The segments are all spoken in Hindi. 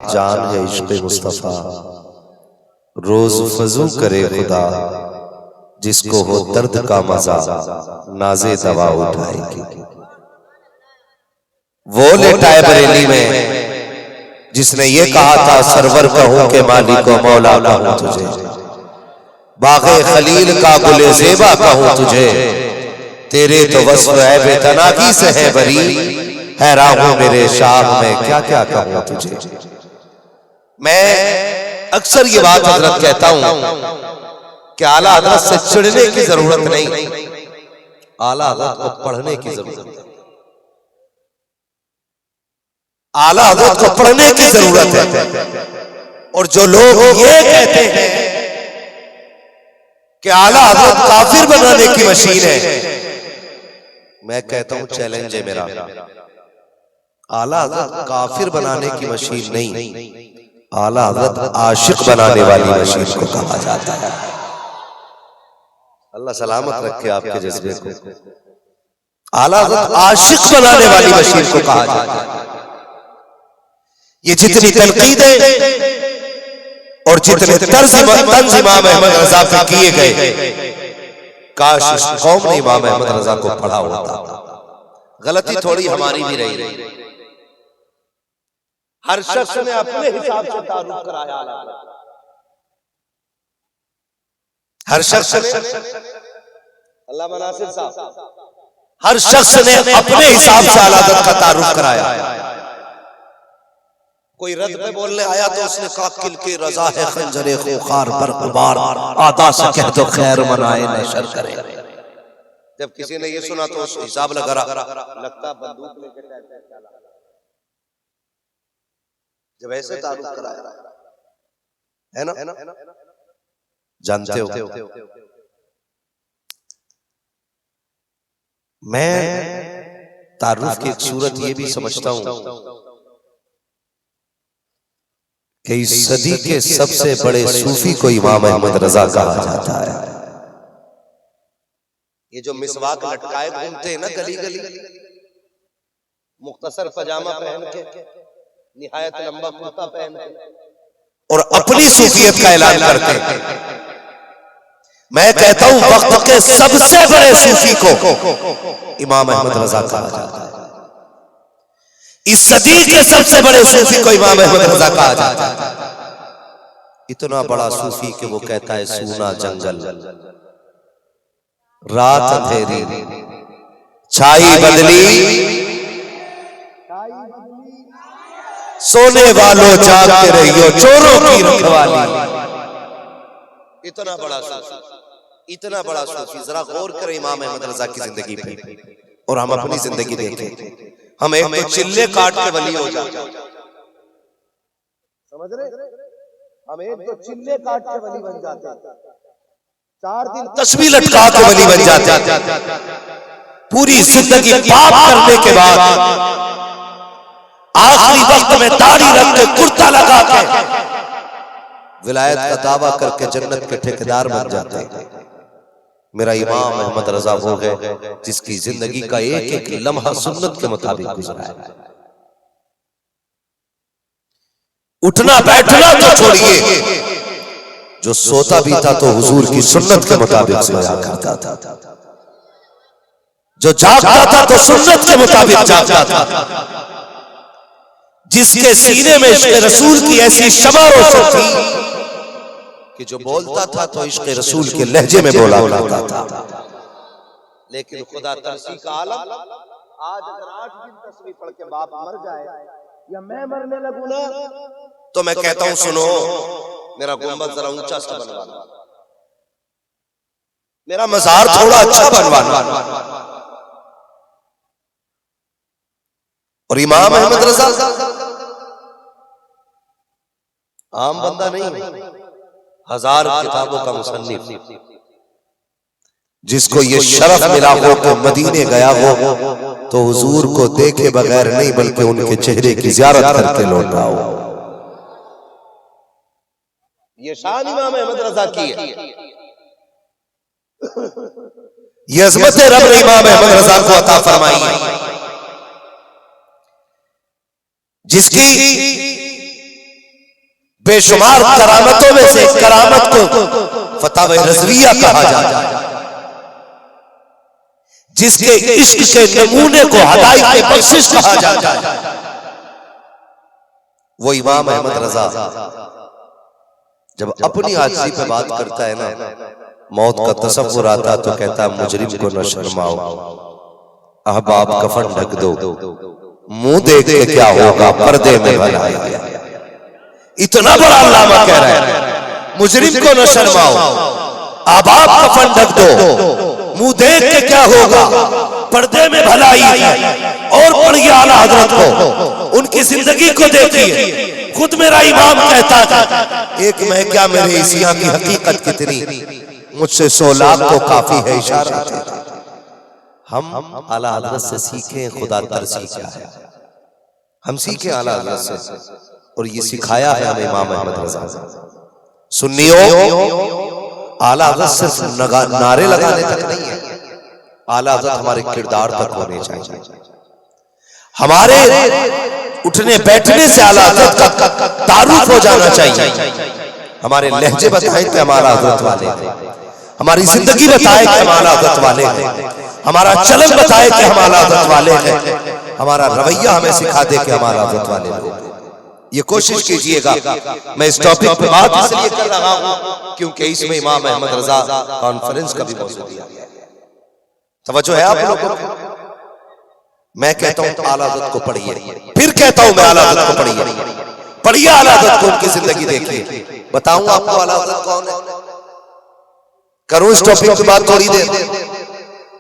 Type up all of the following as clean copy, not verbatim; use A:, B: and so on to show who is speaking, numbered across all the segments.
A: जान है इश्क़ मुस्तफ़ा, रोज फजू करे खुदा, जिसको हो दर्द का मजा नाज़े दवा उठाएगी। वो लेटा है बरेली में जिसने ये कहा था सरवर कहूं के मालिक व मौला कहूं तुझे, बाग़े खलील का गुले ज़ेबा कहूं तुझे, तेरे तो वस्फ़ है बेतनागी से है बरी, हैरान हूं मेरे शाह में क्या क्या कहूं तुझे। मैं अक्सर ये बात हजरत कहता हूं कि आला हजरत से चिढ़ने की जरूरत नहीं, आला हजरत को पढ़ने की जरूरत है। आला हजरत को पढ़ने की जरूरत है। और जो लोग ये कहते हैं कि आला हजरत काफिर बनाने की मशीन है, मैं कहता हूं चैलेंज है मेरा, आला हजरत काफिर बनाने की मशीन नहीं, आला हजरत आशिक बनाने वाली मशीन को कहा जाता है। अल्लाह सलामत रखे आपके जज्बे को। आला हजरत आशिक बनाने वाली मशीन को कहा जाता है। ये जितनी तनकीद है और जितने तंज इमाम अहमद रजा पे किए गए, काश इस कौम ने इमाम अहमद रजा को पढ़ा होता। गलती थोड़ी हमारी भी रही। हर शख्स ने अपने हिसाब से तारुफ कराया, हर शख्स ने, अल्लाह मनासिर साहब, हर शख्स ने अपने हिसाब से आलादत का तारुफ कराया। कोई रद पे बोलने आया तो उसने कहा किल के रजा है खंजरे खूंखार बरकबार, आदा से कह दो खैर मनाए नशर करे। जब किसी ने ये सुना तो हिसाब लगा लगता बंदूक लेके चला, जब ऐसे तारुफ कराया है ना, जानते हो मैं तारुफ की एक सूरत ये भी समझता हूं कि इस सदी के सबसे बड़े सूफी को इमाम अहमद रजा कहा जाता है। ये जो मिसवाक लटकाए घूमते हैं ना गली गली, मुख्तसर पजामा पहन के, निहायत लंबा कुर्ता पहन के, और अपनी सूफियत का ऐलान करते हैं। मैं कहता हूं वक्त के सबसे बड़े सूफी को इमाम अहमद रजा कहा जाता है। इस सदी के सबसे बड़े सूफी को इमाम अहमद रजा कहा जाता है। इतना बड़ा सूफी कि वो कहता है सूना जंगल, रात अंधेरी, छाई बदली, सोने वालों जागते रहियो, चोरों की रखवाली। इतना बड़ा सूफी, इतना बड़ा सूफी। जरा गौर करें इमाम अहमद रजा की जिंदगी पे और हम अपनी जिंदगी देखें। हम एक तो चिल्ले काट के वली हो जाते, समझ रहे? हम एक तो चिल्ले काट के वली बन जाते, 4 दिन तस्बीह लटका के वली बन जाते, पूरी जिंदगी पाप करने के बाद आखिरी वक्त में दाढ़ी रख के कुर्ता लगा के विलायत का दावा करके जन्नत के ठेकेदार बन जाते हैं। मेरा इमाम अहमद रजा वो है जिसकी जिंदगी का एक एक लम्हा सुन्नत के मुताबिक गुजरा है। उठना बैठना तो छोड़िए, जो सोता भी था तो हुजूर की सुन्नत के मुताबिक सोया करता था, जो जागता था तो सुन्नत के मुताबिक जागता था, जिसके सीने में इश्क़ रसूल की ऐसी शमा रोशन थी कि जो बोलता था तो इश्क़ रसूल के लहजे में बोला करता था। लेकिन खुदा तरसी का आलम, आज अगर 8 दिन तस्बीह पढ़ के बाप मर जाए या मैं मरने लगूं ना, तो मैं कहता हूं सुनो, मेरा गुंबद जरा ऊंचा सा बनवाना, मेरा मज़ार थोड़ा अच्छा बनवाना। और इमाम अहमद रजा आम बंदा नहीं, 1000 किताबों का मुसन्निफ, जिसको ये शरफ मिला हो कि मदीने गया हो तो हुजूर को देखे बगैर नहीं बल्कि उनके चेहरे की ज़ियारत करके लौट रहा हो। ये शान इमाम अहमद रजा की है। ये अज़मत रब ने इमाम अहमद रजा को अता फरमाई है, जिसकी बेशुमार करामतों में से करामत को फतावा रज़विया कहा जाता है, जिसके इश्क के नमूने को हदायत की बख्शिश कहा जाता है। वो इमाम अहमद रजा जब अपनी आजिज़ी पे बात करता है ना, मौत का तसव्वुर आता तो कहता है मुजरिम को न शर्माओ, अहबाब कफन ढक दो, मुंह देख के क्या होगा पर्दे में भलाई। इतना बड़ा अल्लामा कह रहा है मुजरिम को न शर्माओ, अहबाब कफन ढक दो, मुंह देख के क्या होगा पर्दे में भलाई है। और पढ़िए आला हजरत को, उनकी जिंदगी को देखिए। खुद मेरा इमाम कहता था एक मैं क्या मेरे इसिया की हकीकत कितनी, मुझसे 100 लाख तो काफी है इशारा। हम आला हजरत से सीखें खुदा तरसी क्या है, हम सीखें आला हजरत से, और ये सिखाया है हमें इमाम अहमद रजा। सुन्नियों, आला हजरत सिर्फ नारे लगाने तक नहीं है, आला हजरत हमारे किरदार तक होने चाहिए। हमारे उठने बैठने से आला हजरत का तारुफ हो जाना चाहिए। हमारे लहजे बताएं कि हमारा हजरत वाले हैं, हमारी जिंदगी बताए कि हमारा हजरत वाले हैं, हमारा चलन बताए कि हमारा हजरत वाले हैं, हमारा रवैया हमें सिखा दे कि हमारा हजरत वाले लोग। ये कोशिश कीजिएगा। मैं इस टॉपिक पे बात इसलिए कर रहा हूं क्योंकि इसमें इमाम अहमद रजा कॉन्फ्रेंस का भी मौजूद दिया गया है। तवज्जो है आप लोगों को? मैं कहता हूं आला हज़रत को पढ़िए, फिर कहता हूं मैं आला हज़रत को पढ़िए, पढ़िए आला हज़रत को, उनकी जिंदगी देखिए। बताऊं आपको आला हज़रत कौन है? करूं इस टॉपिक की बात थोड़ी देर,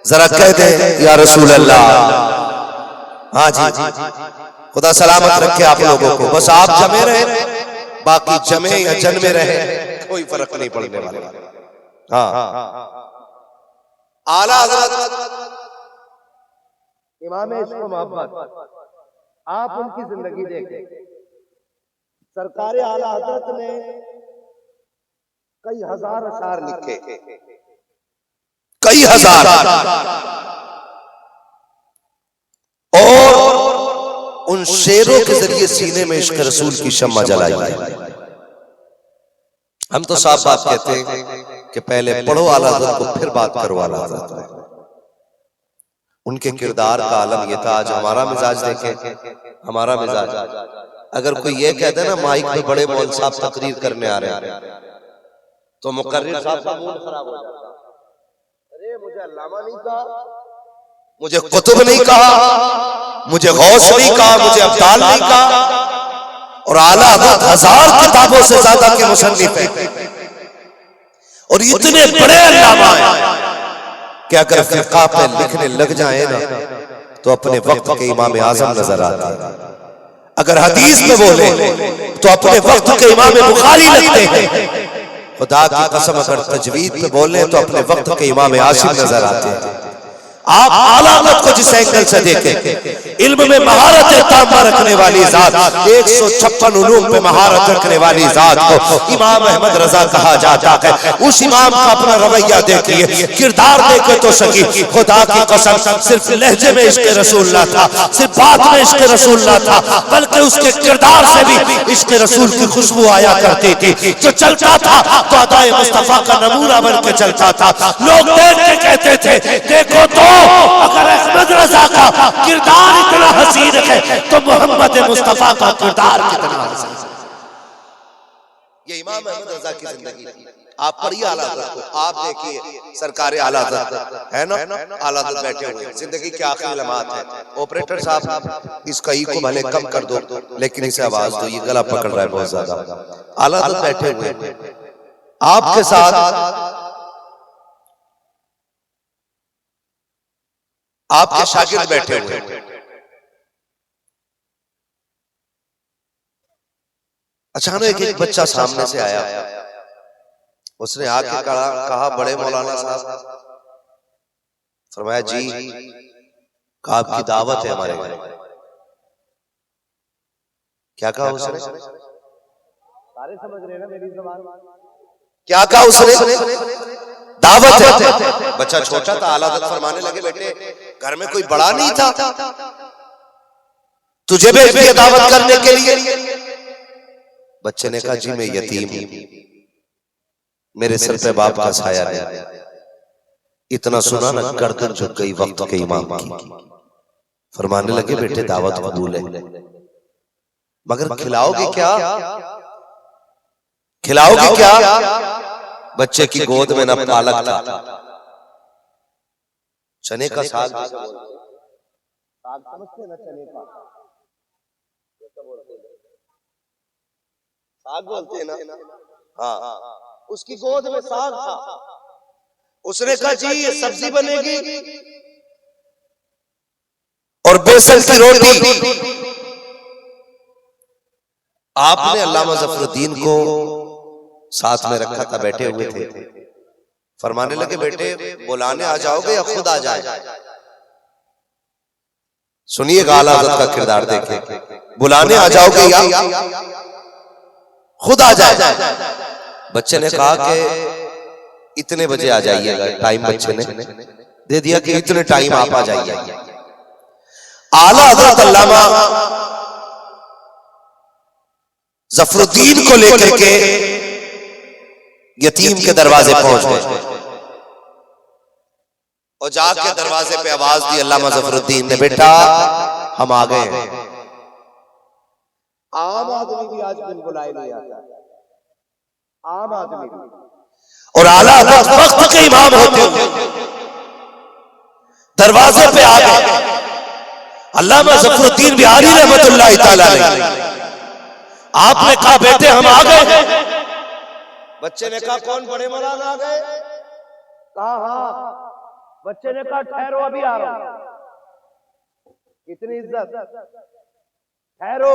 A: जरा कह दे या रसूल अल्लाह। हाँ जी, खुदा सलामत रखे आप लोगों को। बस आप जमे रहे, बाकी जमे या जन्मे रहे कोई फर्क नहीं पड़ने वाला। हाँ, आला हज़रत इमाम इश्क़ मोहब्बत, आप उनकी जिंदगी देखें। सरकार आला हज़रत ने कई हजार अशार लिखे, कई हजार, और उन शेरों के जरिए सीने में इश्क़ रसूल की शम्मा जलाई है। हम तो साफ बात कहते हैं कि पहले पढ़ो आला हज़रत को, फिर बात करो आला हज़रत को। उनके किरदार का आलम यह था। आज हमारा मिजाज देखें, हमारा मिजाज, अगर कोई ये कहता है ना माइक में बड़े मौलवी साहब तकरीर करने आ रहे हैं, तो मुकर्रिर साहब का मूड खराब हो जाता है। अरे मुझे अल्लामा नहीं कहा, मुझे कुतुब नहीं कहा, मुझे गौस नहीं कहा, मुझे अब्दाल नहीं कहा, और आला हज़रत 1000 किताबों से ज्यादा के मुसन्निफ हैं, और इतने बड़े अल्लामा हैं कि अगर फिक़्ह पे लिखने लग जाए ना तो अपने वक्त के इमाम आज़म नजर आते हैं। अगर हदीस में बोले तो अपने वक्त के इमाम बुखारी लगते हैं। खुदा की कसम अगर तजवीद पे बोले तो अपने वक्त के इमाम आसिम नजर आते हैं। आप आला हज़रत को जिस एंगल से देखें, इल्म में महारत तामा रखने वाली जात, 156 उलूम पे महारत रखने वाली जात को इमाम अहमद रजा कहा जाता है। उस इमाम का अपना रवैया देखिए, किरदार देखे तो सकी। खुदा की कसम सिर्फ लहजे में इश्क़ रसूल ना था, सिर्फ बात में इश्क़ रसूल ना था, बल्कि उसके किरदार से भी इश्क़ रसूल की खुशबू आया करती थी। जो चलता था तो अदाए मुस्तफा का नमूना बन के चलता था। लोग देख के कहते थे देखो तो अगर अहमद रजा का किरदार इतना हसीन है तो मोहम्मद मुस्तफा का किरदार कितना हसीन है। ये इमाम अहमद रजा की जिंदगी थी। आप पढ़िए आला हज़रत को, आप देखिए सरकार आला हज़रत है ना, आला हज़रत बैठे हुए, जिंदगी के आखिरी लम्हात है। ऑपरेटर साहब इसका ई को भले कम कर दो, लेकिन इसे आवाज दो, ये गला पकड़ रहा है बहुत ज्यादा। आला हज़रत बैठे हुए, आपके साथ आपके शागिर्द बैठे हुए, अचानक एक बच्चा सामने से आया, उसने आके कहा बड़े मौलाना साहब, फरमाया जी आपकी दावत है हमारे घर। क्या कहा उसने? सारे समझ रहे हैं ना मेरी ज़बान? क्या कहा उसने? दावत है। बच्चा छोटा था, आला हज़रत फरमाने लगे बेटे घर में कोई बड़ा नहीं था, तुझे भेज दिया दावत करने के लिए। बच्चे ने कहा जी मैं यतीम हूं, मेरे सर पे बाप का साया नहीं। इतना सुना ना गर्दन झुक गई वक्त के इमाम की। फरमाने लगे बेटे दावत कबूल है, मगर खिलाओगे क्या, खिलाओगे क्या? बच्चे की गोद में ना पालक था, चने का साग, साग समझते ना, चने का साग बोलते हैं ना, हाँ, उसकी गोद में साग था। उसने कहा जी ये सब्जी बनेगी और बेसन की रोटी। आपने अल्लामा ज़फरुद्दीन को साथ में रखा था, बैठे हुए थे। फरमाने लगे बेटे बुलाने आ जाओगे या खुद आ जाए? सुनिएगा आला हज़रत का किरदार देखें, बुलाने आ जाओगे या खुद आ जाए? बच्चे ने कहा कि इतने बजे आ जाइएगा, टाइम बच्चे ने दे दिया कि इतने टाइम आप आ जाइए। आला हज़रत अल्लामा ज़फरुद्दीन को लेकर के यतीम के दरवाजे पहुंच गए और जाके दरवाजे पे आवाज दी अल्लामा ज़फरुद्दीन ने, बेटा हम आ गए हैं। आम आदमी भी आज दिन बुलाए नहीं आता, आम आदमी भी। और आला हज़रत वक्त के इमाम होते हुए दरवाजे पे आ गए। अल्लामा ज़फरुद्दीन बिहारी रहमतुल्लाह तआला अलैह, आपने कहा बेटे हम आ गए। बच्चे ने कहा कौन बड़े मौलाना आ गए? कहा हाँ। बच्चे ने कहा ठहरो अभी आ रहा हूं। कितनी इज्जत, ठहरो।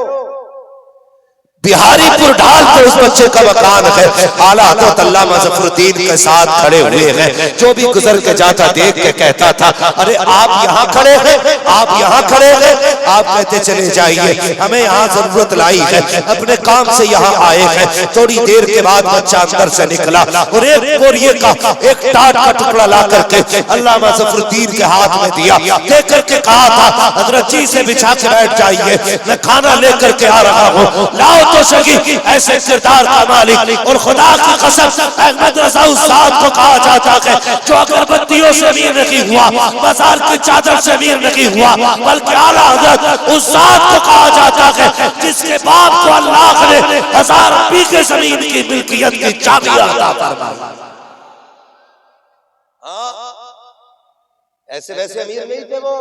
A: बिहारीपुर ढाल पे उस बच्चे का मकान है। आला हज़रत अल्लामा ज़फरुद्दीन के साथ खड़े हुए हैं। जो भी गुजर के जाता देख के कहता था अरे आप यहाँ खड़े हैं, आप यहाँ खड़े हैं। आप कहते चले जाइए, हमें यहाँ जरूरत लाई है, अपने काम से यहाँ आए हैं। थोड़ी देर के बाद बच्चा अंदर से निकला और एक बोरिए का एक टाट का टुकड़ा ला करके अल्लामा ज़फरुद्दीन के हाथ में दिया, दे करके कहा था हजरत जी से बिछा के बैठ जाइए, मैं खाना लेकर के आ रहा हूँ, लाओ तो सही। ऐसे किरदार का मालिक और खुदा की कसम अहमद रज़ा उस्ताद को कहा जाता है जो अगरबत्तियों से अमीर नहीं हुआ, बाजार की चादर से अमीर नहीं हुआ, बल्कि आला हज़रत उस्ताद को कहा जाता है जिसके बाप को अल्लाह ने 1000 बीघे जमीन की मिल्कियत की चाबी अता फरमाई। ऐसे वैसे अमीर नहीं थे वो,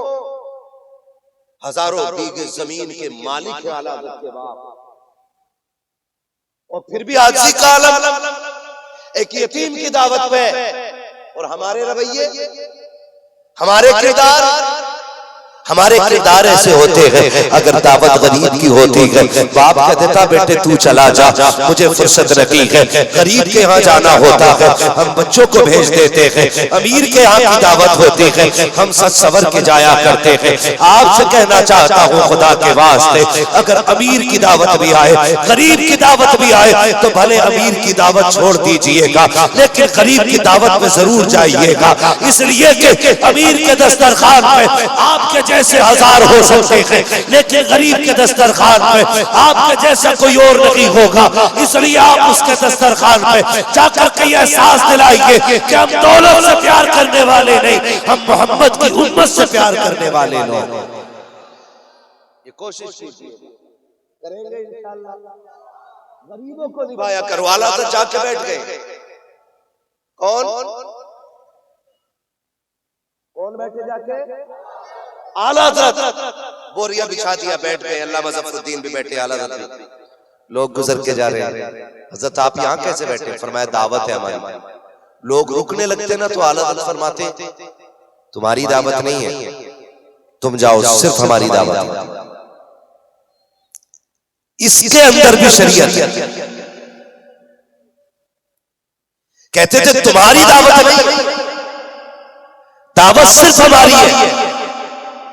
A: हजारों बीघे जमीन के मालिक है आला हज़रत के बाप। और फिर भी आजी का आलम, एक यतीम की दावत पे। और हमारे रवैये, हमारे किरदार ऐसे होते हैं। अगर दावत गरीब की होती है, बाप कह देता बेटे तू चला जा, मुझे फुर्सत नहीं है। गरीब के यहाँ जाना होता है, हम बच्चों को भेज देते हैं। अमीर के यहाँ की दावत होती है, हम सच सवर के जाया करते हैं। आपसे कहना चाहता हूँ खुदा के वास्ते, अगर अमीर की दावत भी आए, गरीब की दावत भी आए, तो भले अमीर की दावत छोड़ दीजिएगा, लेकिन गरीब की दावत में जरूर जाइएगा। इसलिए कि अमीर के दस्तरखान में आपके जैसे हजार हो सकते हैं, लेकिन गरीब के दस्तरखान पे आपके जैसा कोई और नहीं होगा। इसलिए आप उसके दस्तरखान पे जाकर के ये एहसास दिलाइए कि हम दौलत से प्यार करने वाले नहीं, हम मोहम्मद की उम्मत से प्यार करने वाले लोग। ये कोशिश करेंगे इंशाअल्लाह, गरीबों को निभाया करो। आला तक जाके बैठ गए। कौन बैठे जाके? आला हज़रत। बोरिया बिछा दिया, बैठ गए। अल्लामा ज़फरुद्दीन भी बैठे, आला हज़रत। लोग गुजर के जा रहे हैं, हज़रत आप यहाँ कैसे बैठे? फरमाया दावत है हमारी। लोग रुकने लगते ना तो आला हज़रत फरमाते तुम्हारी दावत नहीं है, तुम जाओ, सिर्फ हमारी दावत है। इसके अंदर भी शरीयत। कहते थे तुम्हारी दावत नहीं, दावत सिर्फ हमारी है।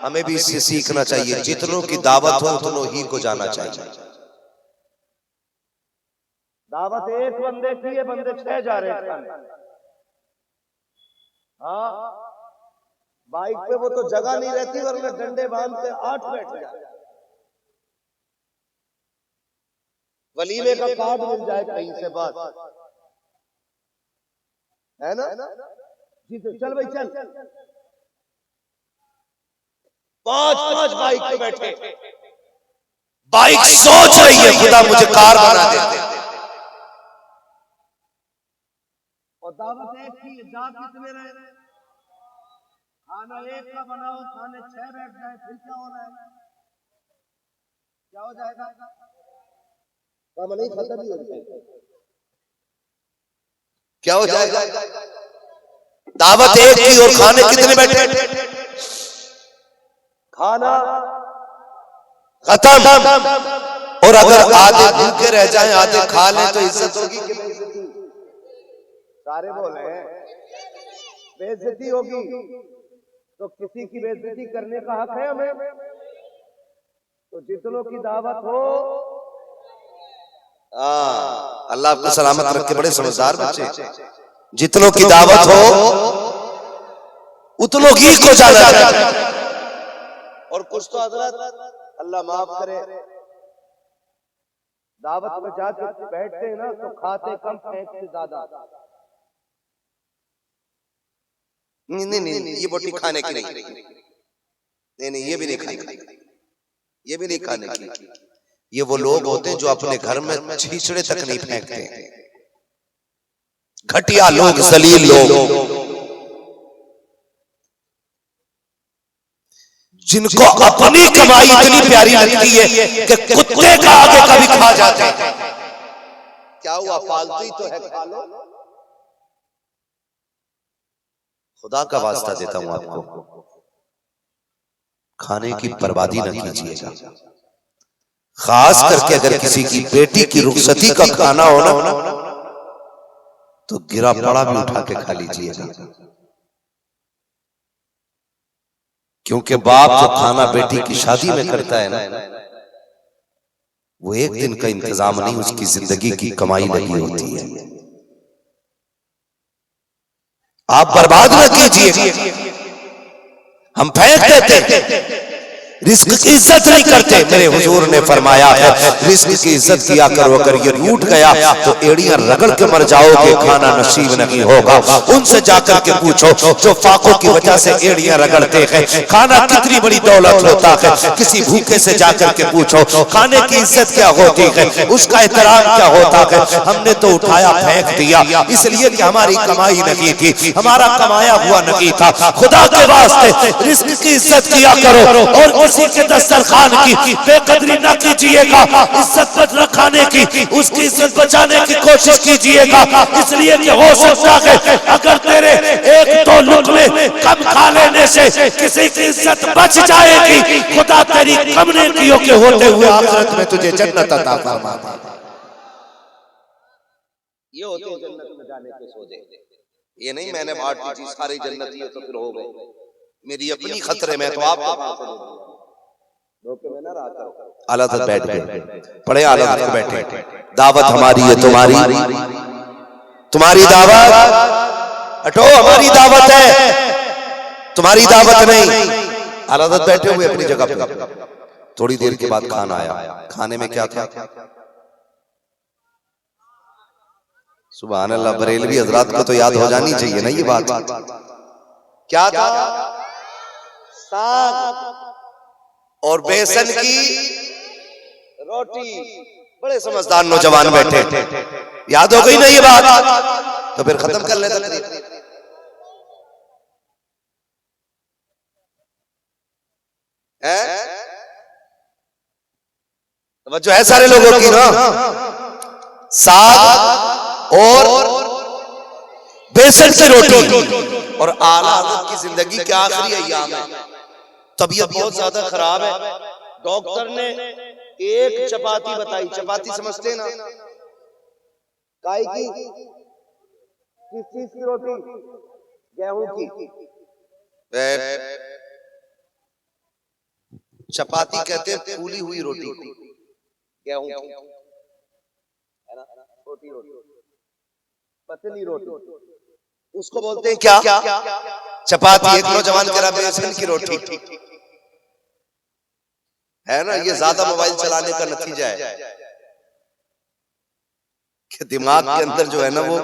A: हमें भी इससे सीखना चाहिए, जितनों की दावत हो उतनों ही को जाना चाहिए। दावत एक बंदे की है, बंदे 6 जा रहे हैं। हाँ, बाइक पे वो तो जगह नहीं रहती, वरना डंडे बांध के 8 बैठ जाए, वलीमे का कार्ड मिल जाए कहीं से, बात है ना जी। तो चल भाई चल, 5-5 बाइक पे बैठे, बाइक सोच रही है खुदा मुझे कार बना दे। और दावत एक की, जा कितने रहे, खाना एक का बनाओ, खाने 6 बैठ जाए, फिर क्या होना है, क्या हो जाएगा, काम नहीं खत्म ही हो जाएगा, क्या हो जाएगा। दावत एक की और खाने कितने बैठे, खाना खत्म। और अगर आधे भूखे रह जाएं, आधे खा लें तो इज्जत होगी कि बेइज्जती? सारे बोले बेइज्जती होगी। तो किसी की बेइज्जती करने का हक है हमें? तो जितनों की दावत हो, अल्लाह आपको सलामत रखे, बड़े समझदार बच्चे, जितनों की दावत हो उतनों की को जाना जाए। और कुछ तो हजरत अल्लाह माफ करे, दावत में जाके बैठते हैं ना तो खाते कम फेंकते ज्यादा। नहीं, ये बोटी खाने की नहीं, नहीं ये भी नहीं खाने की, ये भी नहीं खाने की। ये वो लोग होते हैं जो अपने घर में छीछड़े तक नहीं फेंकते हैं, घटिया लोग, जलील लोग, जिनको अपनी कमाई इतनी प्यारी लगती है कि कुत्ते का आगे कभी खा जाते हैं। क्या हुआ, पालतू ही तो है, खा लो। खुदा का वास्ता देता हूं आपको, खाने की बर्बादी न कीजिएगा। खास करके अगर किसी की बेटी की रुखसती का खाना हो ना तो गिरा पड़ा भी उठा के खा लीजिएगा, क्योंकि बाप जो खाना बेटी की शादी में करता है ना, वो एक दिन का इंतजाम नहीं, उसकी जिंदगी की कमाई लगी होती है। आप बर्बाद न कीजिए, हम फेंक देते, रिस्क की इज्जत नहीं करते। मेरे हुजूर ने फरमाया है, रिस्क की इज्जत किया करो, अगर ये टूट गया तो एड़ियां रगड़ के मर जाओगे, खाना नसीब नहीं होगा। उनसे जाकर के पूछो जो फाकों की वजह से एड़ियां रगड़ते हैं, खाना कितनी बड़ी दौलत होता है। किसी भूखे से जाकर के पूछो खाने की इज्जत क्या होती है, उसका एहतराम क्या होता है। हमने तो उठाया फेंक दिया, इसलिए कि हमारी कमाई नहीं थी, हमारा कमाया हुआ नहीं था। खुदा के वास्ते रिस्क की इज्जत किया करो और किसी के दस्तरखान की बेकदरी न कीजिएगा। इज्जत रखाने की, उसकी इज्जत बचाने की कोशिश कीजिएगा, इसलिए कि हो सकता है अगर तेरे एक दो लुक़मे कम खा लेने से किसी की इज्जत बच जाएगी, खुदा तेरी कम नेकियों के होते हुए आखिरत में तुझे जन्नत अता फरमाएगा। ये होते हैं जन्नत में जाने के सौदे। ये नहीं मैंने बांट दी चीज सारी जन्नत ही है तो फिर हो गए, मेरी अपनी खतरे में तो आपको धोखे में ना रहा करो। आला तक बैठ गए, पढ़े आला तक बैठे, दावत हमारी है, तुम्हारी दावत हटो, हमारी दावत है, तुम्हारी दावत नहीं। आला तक बैठे हुए अपनी जगह पे। थोड़ी देर के बाद खाना आया, खाने में क्या था? सुभान अल्लाह, बरेलवी हजरात को तो याद हो जानी चाहिए ना ये बात। क्या था? साग और बेसन की रोटी। बड़े समझदार नौजवान बैठे, याद हो गई ना ये बात? तो फिर खत्म कर लेते हैं। जो है सारे लोगों की ना, साग और बेसन की रोटी। और आला हज़रत की जिंदगी के आखिरी अय्याम है, तबीयत बहुत ज्यादा खराब है। डॉक्टर ने एक चपाती बताई, चपाती समझते ना, काय की, किस चीज की रोटी? गेहूं की। चपाती कहते हैं फूली हुई रोटी, गेहूं की, छोटी रोटी, पतली रोटी, उसको बोलते हैं क्या? चपाती। एक नौजवान कह रहा बेसन की रोटी है ना। ये ज्यादा मोबाइल चलाने का नतीजा है। कि दिमाग के अंदर जो है ना वो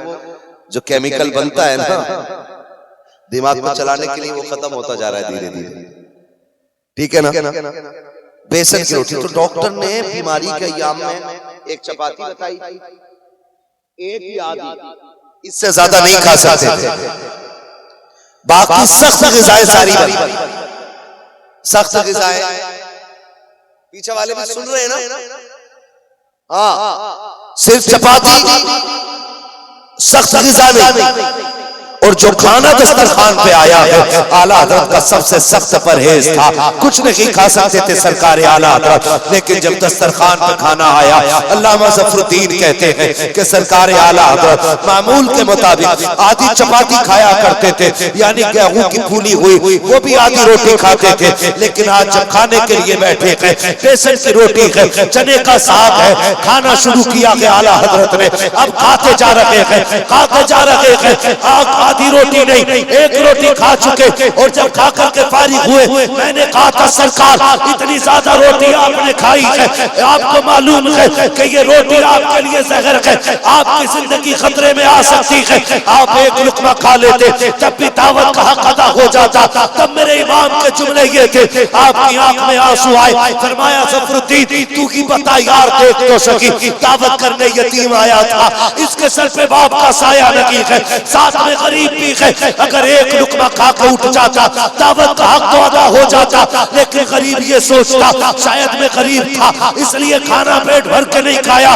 A: जो केमिकल बनता है ना दिमाग को चलाने के लिए वो खत्म होता जा रहा है धीरे धीरे। ठीक है ना। बेसन की रोटी, तो डॉक्टर ने बीमारी के अय्याम में एक चपाती बताई, एक ही आधी, इससे ज्यादा नहीं खा सकते थे। बाकी सख्त ग़िज़ाएं सारी बंद, सख्त ग़िज़ाएं। पीछे वाले भी सुन रहे हैं ना? हाँ, सिर्फ चपाती, सख्त ग़िज़ा नहीं। और जो खाना दस्तरखान पे आया है आला हज़रत का सबसे सख्त परहेज था। कुछ नहीं खा सकते थे सरकार आला हज़रत, लेकिन जब दस्तरखान पे खाना आया, अल्लामा ज़फ़रुद्दीन कहते हैं कि सरकार आला हज़रत मामूल के मुताबिक आधी चपाती खाया करते थे, यानी गेहूं की फूली हुई, वो भी आधी रोटी खाते थे। लेकिन आज जब खाने के लिए बैठे हैं, बेसन की रोटी है, चने का साग है, खाना शुरू किया गया आला हज़रत ने, अब खाते जा रहे हैं, खाते जा रहे हैं। आधी रोटी नहीं, एक रोटी खा चुके, और जब खा करके फारिग हुए मैंने कहा था सरकार इतनी ज्यादा रोटी आपने खाई है, आपको मालूम है कि ये रोटी आपके लिए जहर है, आपकी जिंदगी खतरे में आ सकती है। आप एक लुकमा खा लेते, जब भी दावत का हक अदा हो जाता। तब मेरे इमाम के जुमले ये थे, आपकी आंख में आंसू आए, फरमाया ज़फ़रुद्दीन तू की बता यार, देख तो सकी, दावत करने यतीम आया था, इसके सर पे बाप का साया नहीं है, साथ में गरीब भी है। अगर एक लुकमा खा के उठ जाता दावत का हक तो अदा हो जाता, लेकिन गरीब ये सोचता शायद मैं गरीब था इसलिए खाना पेट भर के नहीं खाया।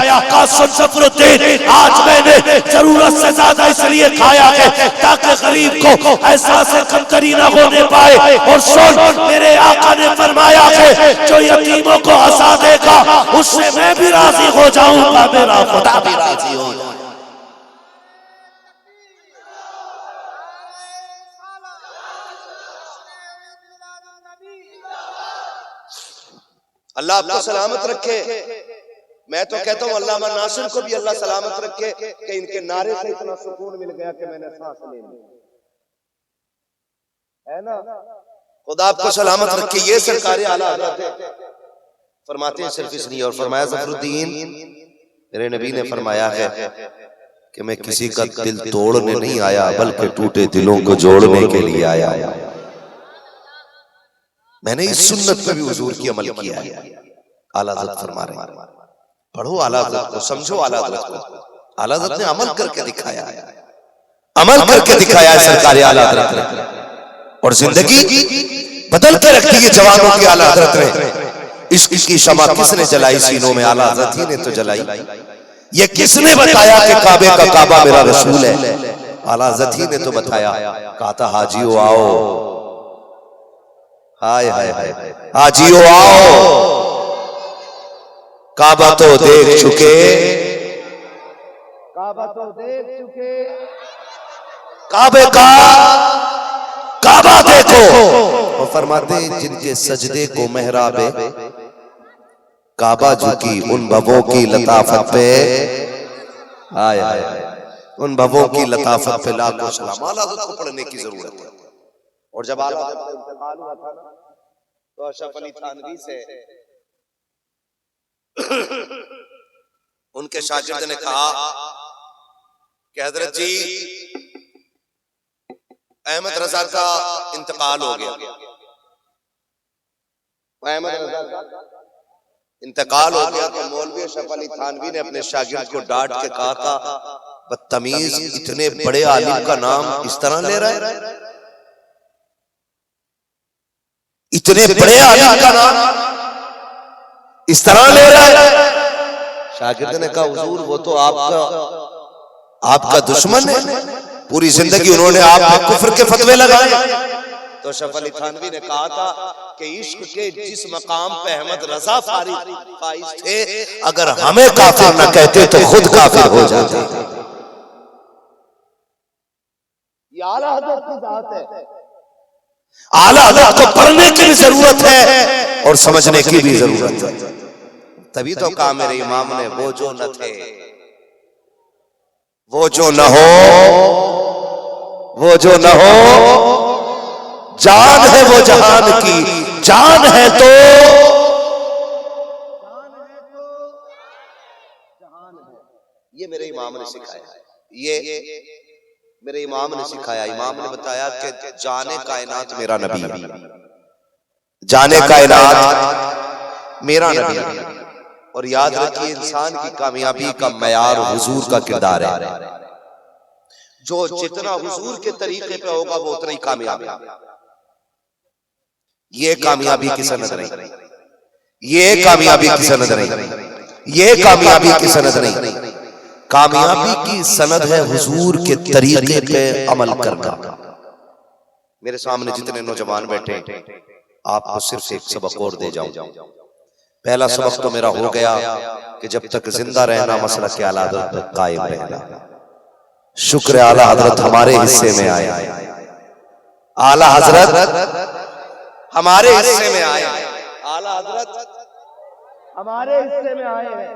A: ज़फ़रुद्दीन आज मैंने जरूरत से ज्यादा इसलिए खाया है ताकि गरीब को एहसास कमतरी न होने पाए। और सुन, मेरे आका ने फरमाया है जो यतीमों को हंसा देगा उससे मैं भी राजी हो जाऊंगा, मेरा खुदा भी राजी हो जाए। अल्लाह आपको सलामत रखे। मैं तो कहता हूँ अल्लामा नासिर को भी अल्लाह सलामत रखे कि इनके नारे से इतना सुकून मिल गया कि मैंने सांस ले ली, है ना। खुदा आपको सलामत रखे। ये सरकार आला हज़रत है, फरमाते हैं सिर्फ इसलिए। और फरमाया ज़फ़रुद्दीन मेरे नबी ने फरमाया है कि मैं किसी का दिल तोड़ने नहीं आया बल्कि टूटे दिलों को जोड़ने के लिए आया। मैंने इस सुन्नत पे भी हुजूर की अमल किया है। आला हज़रत फरमा रहे हैं, पढ़ो आला हज़रत को, समझो आला हज़रत को। आला हज़रत ने अमल करके दिखाया है, अमल करके दिखाया है सरकार आला हज़रत ने, और जिंदगी बदल के रखी है जवानों की आला हज़रत ने। इसकी शमा किसने जलाई सीनों में? आला हज़रत ही ने तो जलाई। ये किसने बताया कि काबे का काबा मेरा रसूल है? आला हज़रत ही ने तो बताया। कहा था हाजियो आओ, हाय हाय हाय, हाजियो आओ, काबा तो देख चुके, काबा तो देख चुके, काबे का काबा देखो। और फरमाते जिनके सजदे को मेहराबे काबा झुकी, उन भवों की लताफत पे, हाय हाय, उन भवों की लताफत पे लाखों सलाम। आला हज़रत को पढ़ने की जरूरत है। और जब आला हज़रत का इंतकाल हुआ था ना, तो अशरफ अली थानवी से उनके शागिर्द ने कहा कि हज़रत जी अहमद रजा का इंतकाल हो गया। अहमद रजा का इंतकाल हो गया तो मौलवी अशरफ अली थानवी ने अपने शागिर्द को डांट के कहा था, बदतमीज, इतने बड़े आलिम का नाम इस तरह ले रहा है, इतने बड़े आलिम का नाम इस तरह ले रहा है। शागिर्द ने कहा हुजूर वो तो आपका दुश्मन है, पूरी जिंदगी उन्होंने आप पे कुफ्र के फतवे लगाए। तो अशरफ अली थानवी ने कहा था कि इश्क के जिस मकाम पे अहमद रजा फाइज थे, अगर हमें काफिर न कहते तो खुद काफिर हो जाते। ये आला हज़रत की जात है। आला हज़रत को पढ़ने की भी जरूरत है और समझने की भी जरूरत है। तभी तो कहा मेरे इमाम ने, वो जो न थे, वो जो न हो, वो जो न हो, जान है वो जहान की, जान है तो जहान है। ये मेरे इमाम ने सिखाया, ये मेरे इमाम ने सिखाया। इमाम ने बताया कि जाने कायनात मेरा नबी है, जाने कायनात मेरा नबी है। और याद रखिए, इंसान की कामयाबी का मयार हुजूर का किरदार है। जो जितना हुजूर के तरीके पे होगा वो उतना ही कामयाब है। ये कामयाबी की सनद नहीं, ये कामयाबी की सनद नहीं, ये कामयाबी की सनद नहीं। कामयाबी की सनद है हुजूर के तरीके पे अमल करना। मेरे सामने जितने नौजवान बैठे, आपको सिर्फ एक सबक और दे जाऊं। पहला सबक तो मेरा हो गया कि जब तक जिंदा रहना मसला के आला हज़रत तक कायम रहना। शुक्र आला हजरत हमारे हिस्से में आए, आला हजरत हमारे हिस्से में आए, आला हजरत
B: हमारे हिस्से में आए हैं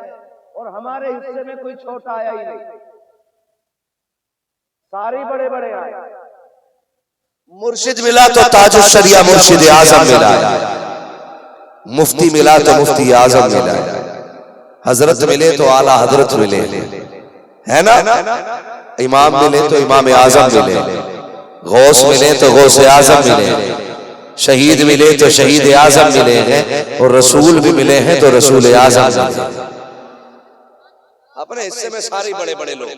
B: और हमारे हिस्से में कोई छोटा आया ही नहीं, सारे बड़े बड़े आए।
A: मुर्शिद मिला तो ताजुल शरिया मुर्शिद आजम मिला, मुफ्ती मिला तो मुफ्ती आजम मिला, हजरत मिले तो आला हजरत मिले, है ना। इमाम मिले तो इमाम आजम मिले, गौस मिले तो गौस आजम मिले, शहीद मिले तो शहीद आजम मिले हैं, और रसूल भी मिले हैं तो रसूल आजम मिले। अपने हिस्से में सारे बड़े बड़े लोग,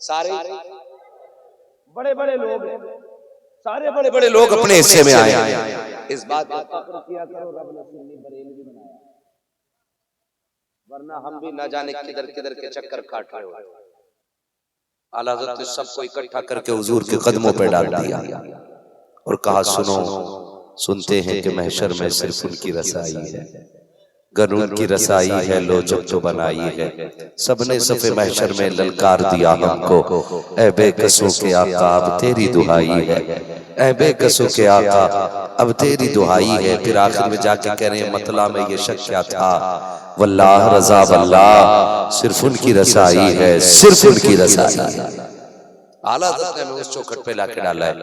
A: सारे
B: बड़े बड़े लोग हैं,
A: सारे बड़े बड़े लोग अपने हिस्से में आए। इस बात
B: किया करो, रब ने सुन्नी बरेलवी बनाया,
A: वरना हम भी ना जाने किधर किधर के चक्कर काट रहे हो। आला हज़रत ने सबको इकट्ठा करके हुजूर के कदमों पे डाल दिया और कहा, सुनो, सुनते हैं कि महशर में सिर्फ उनकी रसाई है, गर उनकी रसाई है लो जब तो बनाई है। सबने सफे महशर में ललकार दिया हमको, ऐ बेकसों के आका अब तेरी दुहाई है, ऐ बेकसों के आका अब तेरी दुहाई है। फिर आखिर में जाके कह रहे हैं, मतला में ये शक क्या था, वल्लाह रजा वल्लाह सिर्फ उनकी रसाई है, सिर्फ उनकी रसाई है। आला हज़रत ने हमें उस चौखट पे लाके डाला है।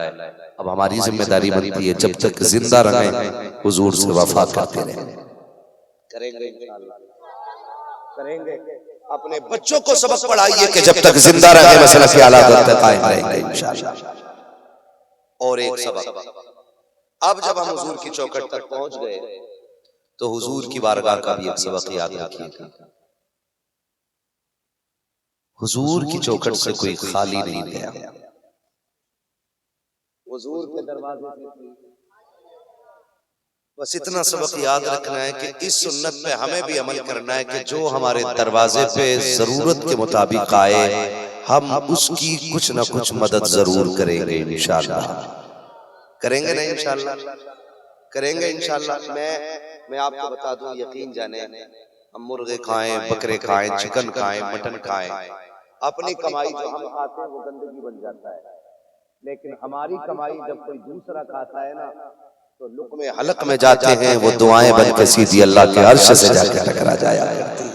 A: अब हमारी जिम्मेदारी बनती है जब तक जिंदा रहे हुजूर से वफा करते रहे। करेंगे इंशाअल्लाह, करेंगे। अपने बच्चों को सबक पढ़ाइए कि जब तक जिंदा रहे मसला के आला हज़रत कायम रहेंगे इंशाअल्लाह। और एक सबक, अब जब हम हुजूर की चौखट तक पहुंच गए तो हुजूर की बारगाह का भी एक सबक याद रखिए। हुजूर की चौखट से कोई खाली नहीं गया। हुजूर के दरवाजे से बस इतना सबक याद रखना है कि इस सुन्नत पे हमें भी अमल करना है कि जो हमारे दरवाजे पे जरूरत के मुताबिक आए हम उसकी कुछ ना कुछ मदद जरूर करेंगे इंशाअल्लाह। करेंगे ना इंशाअल्लाह, करेंगे इंशाअल्लाह। मैं आपको बता दूं, यकीन जाने, हम मुर्गे खाएं, बकरे खाएं, चिकन खाएं, मटन खाएं, अपनी कमाई जो हम खाते हैं वो गंदगी बन जाता है, लेकिन हमारी कमाई जब कोई दूसरा खाता है ना तो लुक़मे हलक में जाते हैं, वो दुआएं बन के सीधी अल्लाह के अर्श से जाकर टकरा जाया करती है।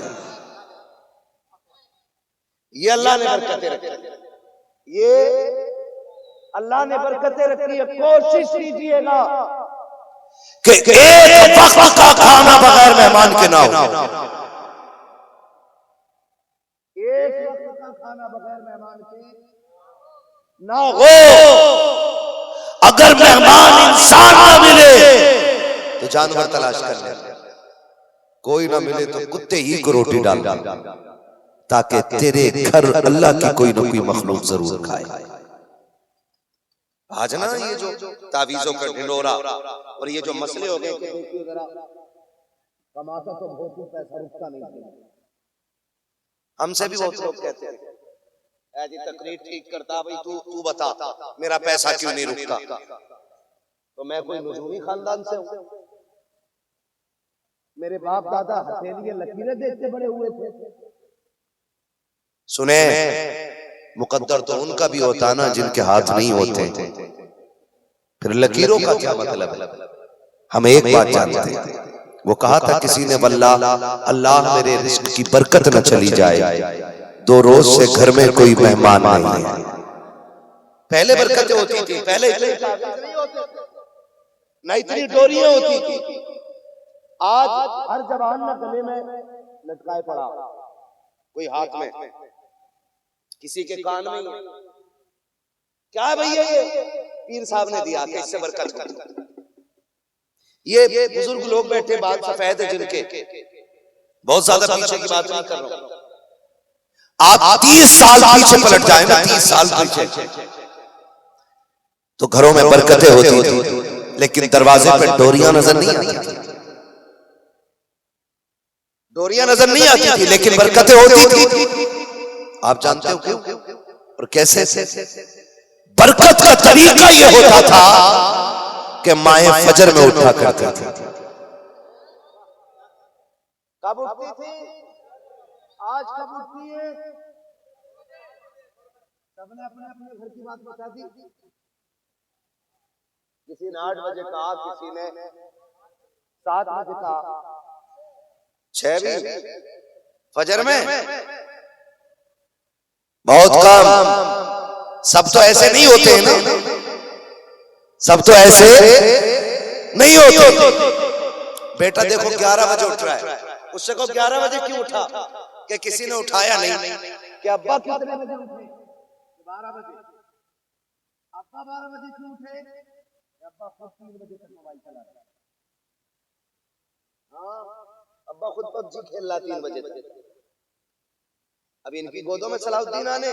A: ये अल्लाह ने बरकतें रखी, ये
B: अल्लाह ने बरकतें रखी है। कोशिश कीजिएगा
A: कि एक वक्त का खाना बगैर मेहमान के ना हो,
B: एक वक्त का खाना बगैर मेहमान के ना हो।
A: अगर मेहमान इंसान ना मिले तो जानवर तलाश कर ले, कोई ना मिले तो कुत्ते ही को रोटी डाल, ताकि तेरे घर अल्लाह की कोई ना कोई मखलूक जरूर खाए। आज ना ये जो तावीज़ों का ढिंढोरा और ये जो मसले हो गए,
B: कमाता तो बहुत पैसा, रुकता नहीं।
A: हमसे भी बहुत लोग कहते हैं, जी तकरीर ठीक करता भाई, तू बता मेरा पैसा क्यों नहीं रुकता। तो मैं कोई नजूमी खानदान से हूं?
B: मेरे बाप दादा हथेलिए लकीरें देखते बड़े हुए थे।
A: सुने, मुकद्दर तो उनका भी होता ना जिनके हाथ नहीं होते, फिर लकीरों का क्या मतलब है। हम एक बात जानते हैं, वो कहा था किसी ने, वल्लाह अल्लाह मेरे रिस्क की बरकत न चली जाए, 2 रोज से घर में कोई मेहमान नहीं है। पहले बरकतें होती थी, पहले नहीं होते थे, न इतनी डोरियां होती थी।
B: आज हर जवान न गले में लटकाए पड़ा,
A: कोई हाथ में, किसी के कान में ही। क्या है भैया ये? पीर साहब ने दिया कि इससे बरकत कर। ये बुजुर्ग लोग बैठे, बात सफेद है जिनके, बहुत ज्यादा पीछे की बात नहीं कर रहा हूं। आप 30 साल पीछे पलट जाए ना, 30 साल पीछे, तो घरों में बरकतें होती थी, लेकिन दरवाजे पे डोरियां नजर नहीं आती। डोरियां नजर नहीं आती थी, लेकिन बरकतें होती थी। आप जानते हो क्यों और कैसे? बरकत का तरीका यह होता था कि माए फजर में उठा करती थी। कब उठती थी?
B: आज कब उठती है? सबने अपने अपने घर की बात बता दी।
A: किसी ने 8 बजे कहा, किसी ने 7 बजे कहा, 6 भी फजर में बहुत कम। सब तो ऐसे नहीं होते हैं ना, सब तो ऐसे नहीं होते। बेटा देखो 11 बजे उठ रहा है, उससे को 11 बजे क्यों उठा? कि किसी ने उठाया नहीं। कि अब्बा
B: कितने बजे उठे? 12 बजे। अब्बा 12 बजे क्यों उठे? अब्बा खुद 3 बजे तक मोबाइल चला रहा है।
A: हाँ, अब्बा खुद पबजी खेल रहा 3 बजे तक। अब इनकी गोदों में सलाउद्दीन आने।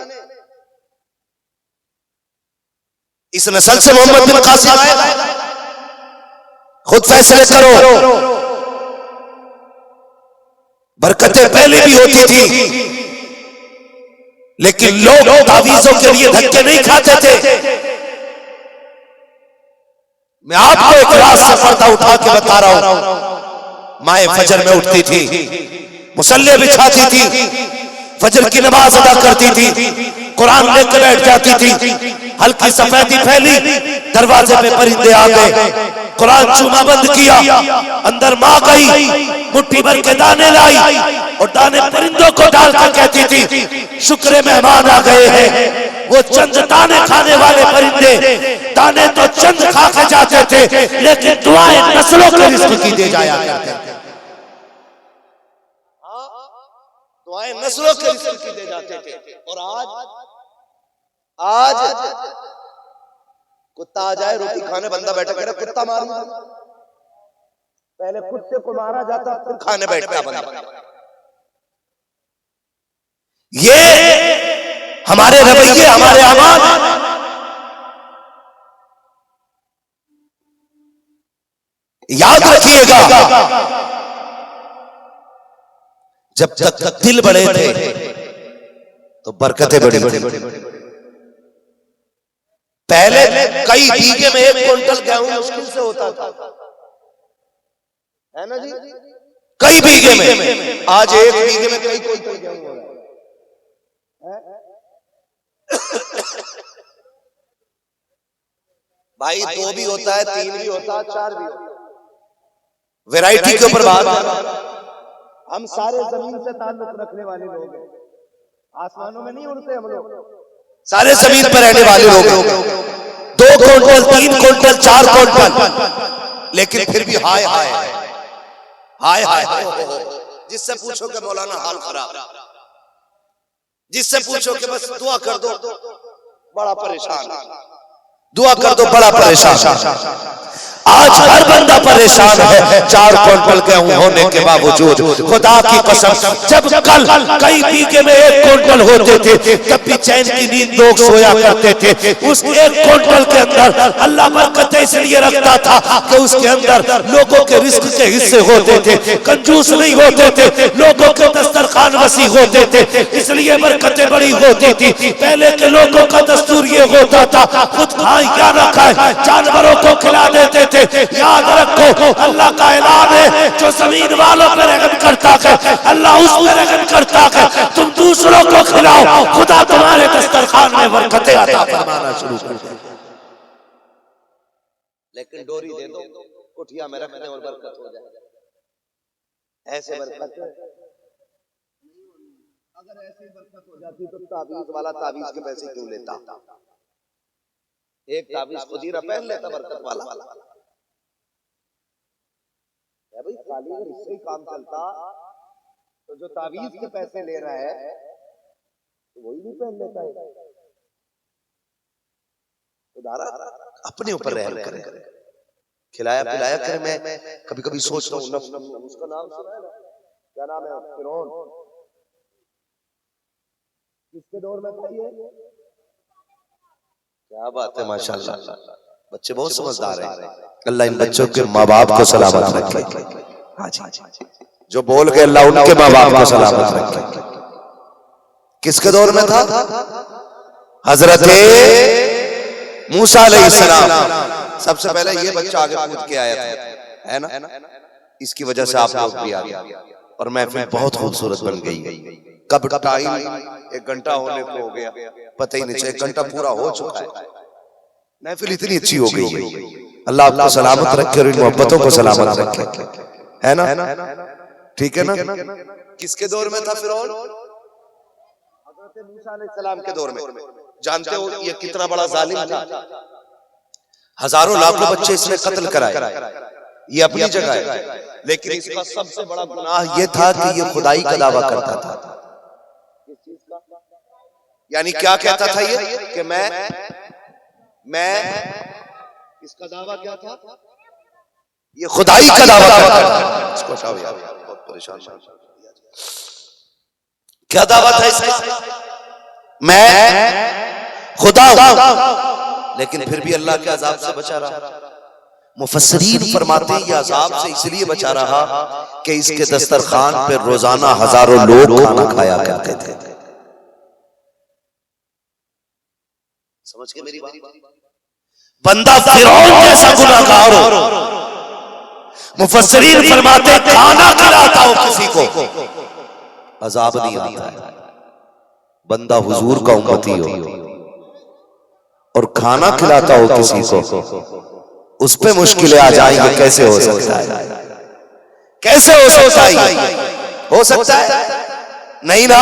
A: इस नस्ल से मोहम्मद बिन कासिम आए। खुद फैसले करो। बरकतें पहले भी होती थी, लेकिन लोग तावीजों के लिए धक्के नहीं खाते थे। मैं आपको एक रात से पर्दा उठा के बता रहा हूं। माए फजर में उठती थी, मुसल्ले बिछाती थी, फजर की नमाज अदा करती थी, कुरान लेकर बैठ जाती थी। हल्की सफेदी फैली, दरवाजे पे परिंदे आ गए, कुरान चूमा बंद किया, अंदर माँ गई, मुट्ठी भर के दाने लाई और दाने परिंदों को डालकर कहती थी शुक्र मेहमान आ गए हैं। वो चंद दाने खाने वाले परिंदे, दाने तो चंद खा के जाते थे, लेकिन दुआएं नस्लों के रिज़्क़ की दे जाया करते थे। दुआएं नस्लों के रिज़्क़ की दे जाते थे। और आज कुत्ता आ जाए रोटी खाने, बंदा बैठा कह रहा कुत्ता मार।
B: पहले कुत्ते को मारा जाता,
A: फिर खाने बैठता बंदा। ये हमारे रवैये, हमारे अमाल, याद रखिएगा। जब तक दिल बड़े थे तो बरकतें बड़ी थी। पहले कई बीघे में 1 क्विंटल गेहूं मुश्किल से होता था, है ना जी? कई बीघे में। आज 1 बीघे में कई क्विंटल गेहूं हो रहा है। भाई 2 भी होता है, 3 भी होता है, 4 भी होता है। वैरायटी के ऊपर बात है।
B: हम सारे जमीन से ताल्लुक रखने वाले लोग हैं, आसमानों में नहीं उड़ते हम लोग।
A: सारे जमीन पर रहने वाले लोग हैं। 2 क्विंटल, 3 क्विंटल, 4 क्विंटल, लेकिन फिर भी हाय हाय हाय हाय हाय। जिससे पूछो कि मौलाना हाल खराब, जिससे पूछो कि बस दुआ कर दो बड़ा परेशान, दुआ कर दो बड़ा परेशान। आज हर बंदा परेशान है 4 क्विंटल गेहूं होने के बावजूद। खुदा की कसम, जब कल कई बीघे में 1 क्विंटल होते थे, तब भी चैन की नींद लोग सोया करते थे। उस 1 क्विंटल के अंदर अल्लाह बरकत इसलिए रखता था कि उसके अंदर लोगों के रिस्क के हिस्से होते थे, कंजूस नहीं होते थे, लोगों के दस्तरखान वसी होते थे, इसलिए बरकतें बड़ी होती थी। पहले के लोगों का दस्तूर ये होता था, खुद खाए क्या न खाए, जानवरों को खिला देते थे। याद रखो, अल्लाह का ऐलान है, जो जमीन वालों पर रहम करता है अल्लाह उस पर रहम करता है। तुम दूसरों को खिलाओ, खुदा तुम्हारे दस्तरखान में बरकतें अता फरमाना शुरू कर देगा। लेकिन डोरी दे दो, कुटिया में रख दे और बरकत हो जाए। ऐसे बरकत
B: अगर ऐसी बरकत हो जाती तो
A: ताबीज वाला ताबीज के पैसे क्यों लेता? एक ताबीज खुद ही पहन लेता बरकत वाला। भाई खाली अगर इससे ही काम चलता तो जो ताबीज के पैसे ले रहा है वही नहीं पहन लेता है। अपने ऊपर रहम करे, खिलाया पिलाया करे। मैं कभी कभी सोचता हूँ उसका नाम सुना है ना, क्या नाम है, फिरौन। किसके दौर में था ये? क्या बात है, माशाल्लाह, बच्चे बहुत समझदार हैं। अल्लाह इन बच्चों के माँ बाप को सलामत रखे। हाँ जी, जो बोल के अल्लाह उनके माँ बाप को सलामत रखे। किसके दौर में था? हजरत मूसा अलैहिस्सलाम। सबसे पहले ये बच्चा आगे कूद के आया था, है ना? इसकी वजह से आप लोग भी आ गए और महफिल बहुत खूबसूरत बन गई। कब टाइम 1 घंटा होने को हो गया, पता ही नहीं, 1 घंटा पूरा हो चुका है। महफिल इतनी अच्छी हो गई है। अल्लाह आपको सलामत रखे और इन मोहब्बतों को सलामत रखे, है ना? ठीक है ना? किसके दौर में था फिरौन? हज़रत मूसा अलैहिस्सलाम के दौर में। जानते हो ये कितना बड़ा जालिम था? हजारों लाखों बच्चे इसने कत्ल कराए, ये अपनी जगह है, लेकिन इसका सबसे बड़ा गुनाह ये था कि ये खुदाई का दावा करता था। यानी क्या कहता था ये कि मैं इसका दावा क्या था? ये खुदाई का दावा करता था। इसको हटाओ यार, बहुत परेशान। क्या दावा था इसका? मैं खुदा हूं, लेकिन फिर भी अल्लाह के अजाब से बचा रहा। मुफस्सिरीन फरमाते हैं ये अजाब से इसलिए बचा रहा कि इसके दस्तरखान पे रोजाना हजारों लोग खाना खाया करते थे। समझ के मेरी बात? बंदा फिरौन जैसा गुनाहगार हो, मुफस्सिरीन फरमाते खाना खिलाता हो किसी को, अजाब नहीं आता है। बंदा हुजूर का उम्मती हो और खाना खिलाता हो किसी को, उस पे मुश्किलें आ जाएंगी। कैसे हो सकता है? कैसे हो सकता है? हो सकता है? नहीं ना।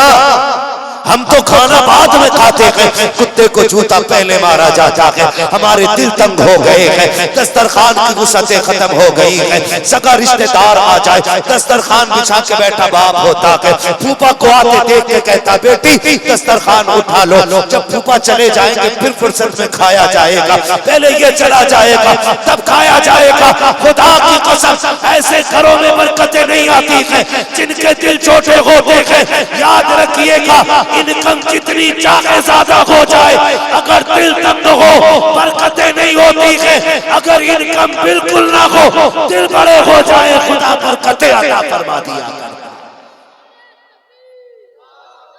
A: हम तो खाना बाद में खाते हैं, कुत्ते को जूता पहले मारा जाता है। हमारे दिल तंग हो गए हैं, दस्तरखान की वुसअतें खत्म हो गई है। सगा रिश्तेदार आ जाए, दस्तरखान बिछा के बैठा बाप होता है, फूफा को आते देख के कहता बेटी दस्तरखान उठा लो। जब फूफा चले जाएंगे फिर फुर्सत में खाया जाएगा, पहले ये चला जाएगा तब खाया जाएगा। खुदा की कसम ऐसे घरों में बरकतें नहीं आती है जिनके दिल छोटे होते हैं। याद रखिएगा, इनकम जितनी चाहे ज्यादा हो जाए, अगर दिल तंग हो बरकतें नहीं होती है। अगर इनकम बिल्कुल ना हो, दिल बड़े हो जाए, खुदा बरकतें अता फरमा दिया।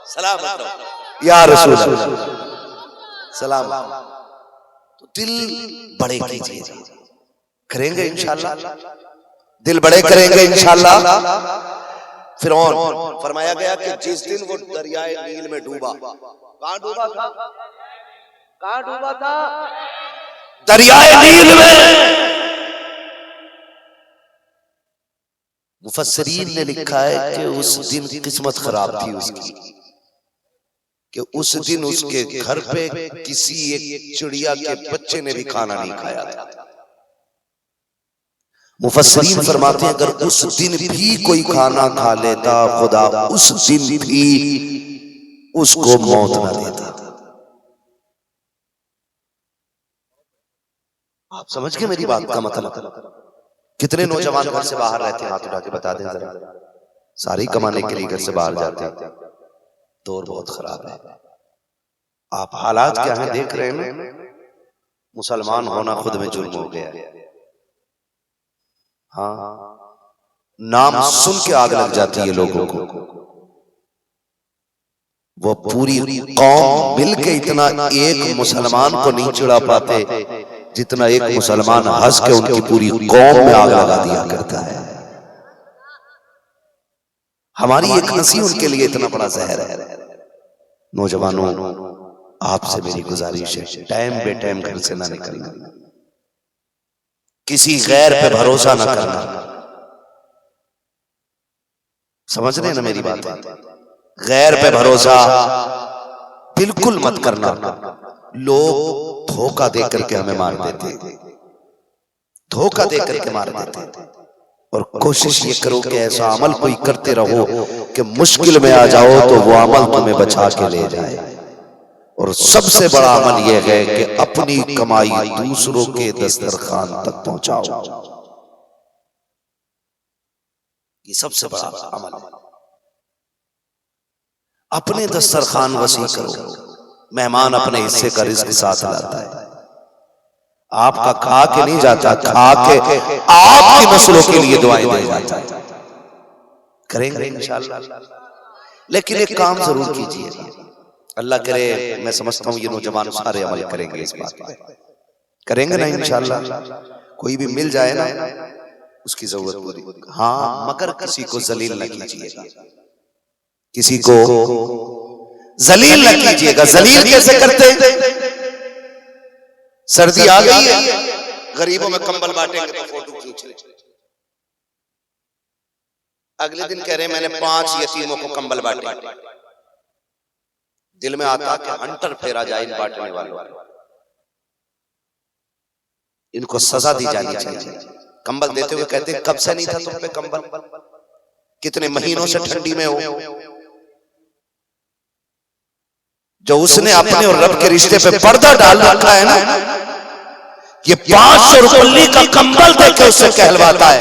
A: सलामत रहो या रसूल सलाम। तो दिल बड़े कीजिए, करेंगे इंशाल्लाह, दिल बड़े करेंगे इंशाल्लाह। फिरौन फरमाया गया कि जिस दिन वो दरियाए नील में डूबा, कहां डूबा था? कहां डूबा था? दरियाए नील में। मुफस्सिरीन ने लिखा है कि उस दिन किस्मत खराब थी उसकी, कि उस दिन उसके घर पे किसी एक चिड़िया के बच्चे ने भी खाना नहीं खाया था। मुफस्सिरीन फरमाते हैं अगर उस दिन भी कोई खाना खा लेता, खुदा उस दिन भी उसको मौत ना देता। आप समझ गए मेरी बात का मतलब? कितने नौजवान घर से बाहर रहते हैं, हाथ उठा के बता दें जरा। सारी कमाने के लिए घर से बाहर जाते हैं। दौर बहुत खराब है। आप हालात क्या है देख रहे हैं ना? मुसलमान होना खुद में जुर्म हो गया है। हाँ, नाम सुन के आग लग जाती है लोगों को। वो पूरी कौम मिलके इतना एक मुसलमान को नहीं चिढ़ा पाते जितना एक मुसलमान हंस के उनकी पूरी कौम में आग लगा दिया करता है। हमारी एक हंसी उनके लिए इतना बड़ा जहर है। नौजवानों, आपसे मेरी गुजारिश है, टाइम बे टाइम घर से ना निकलना, किसी गैर पे भरोसा ना करना। समझ रहे हैं ना मेरी बात? गैर पे भरोसा बिल्कुल मत करना। लोग धोखा दे करके हमें मार देते, धोखा दे करके मार देते। और कोशिश ये करो कि ऐसा अमल कोई करते रहो कि मुश्किल में आ जाओ तो वो अमल तुम्हें बचा के ले जाए। और सबसे बड़ा अमल यह है कि अपनी कमाई दूसरों के दस्तरखान तक पहुंचाओ। ये सबसे बड़ा अमल है। अपने दस्तरखान वसी करो। मेहमान अपने हिस्से का रिज्क साथ लाता है। आपका खा के नहीं जाता, खा के आपकी नस्लों के लिए दुआएं दे जाता है। करेंगे इंशाअल्लाह। लेकिन एक काम जरूर कीजिए, अल्लाह करे, मैं समझता हूं ये नौजवान सारे अमल करेंगे, इस बात पर करेंगे ना इंशाअल्लाह। कोई भी मिल जाए ना उसकी जरूरत पूरी। हाँ, मगर किसी को जलील न कीजिएगा, किसी को जलील न कीजिएगा। जलील कैसे करते? सर्दी आ गई है, गरीबों में कंबल बांटेंगे तो फोटो खींच ले। अगले दिन कह रहे हैं मैंने 5 यतीमों को कंबल बांटे। दिल में आता कि हंटर फेरा जाए इन बांटने वालों, इनको सजा दी जानी चाहिए। कंबल देते हुए कहते कब से नहीं था तुम पे कंबल, कितने महीनों से ठंडी में हो। जो उसने अपने और रब के रिश्ते पे पर्दा डाल रखा है ना, ये 500 रुपये का कंबल देकर उससे कहलवाता है,